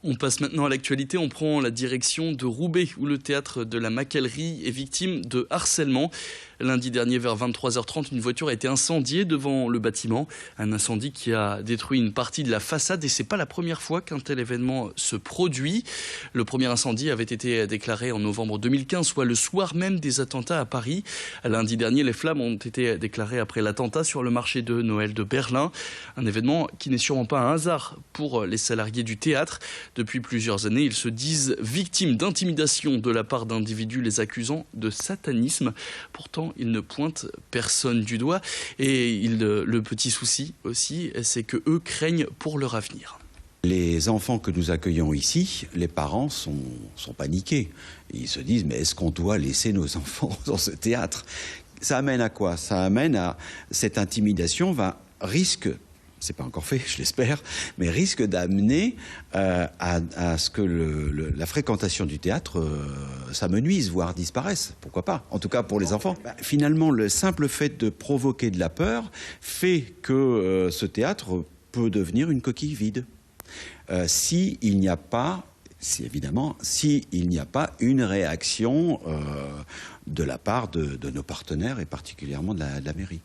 On passe maintenant à l'actualité, on prend la direction de Roubaix où le théâtre de la Maquellerie est victime de harcèlement. Lundi dernier vers 23h30, une voiture a été incendiée devant le bâtiment. Un incendie qui a détruit une partie de la façade et c'est pas la première fois qu'un tel événement se produit. Le premier incendie avait été déclaré en novembre 2015, soit le soir même des attentats à Paris. Lundi dernier, les flammes ont été déclarées après l'attentat sur le marché de Noël de Berlin. Un événement qui n'est sûrement pas un hasard pour les salariés du théâtre. Depuis plusieurs années, ils se disent victimes d'intimidation de la part d'individus les accusant de satanisme. Pourtant, ils ne pointent personne du doigt. Et le petit souci aussi, c'est que eux craignent pour leur avenir. Les enfants que nous accueillons ici, les parents sont paniqués. Ils se disent, mais est-ce qu'on doit laisser nos enfants dans ce théâtre? Ça amène à quoi? Ça amène à cette intimidation, risque, c'est pas encore fait, je l'espère, mais risque d'amener à ce que la fréquentation du théâtre s'amenuise, voire disparaisse. Pourquoi pas? En tout cas pour les enfants. Finalement, le simple fait de provoquer de la peur fait que ce théâtre peut devenir une coquille vide. S'il n'y a pas une réaction de la part de nos partenaires et particulièrement de la mairie.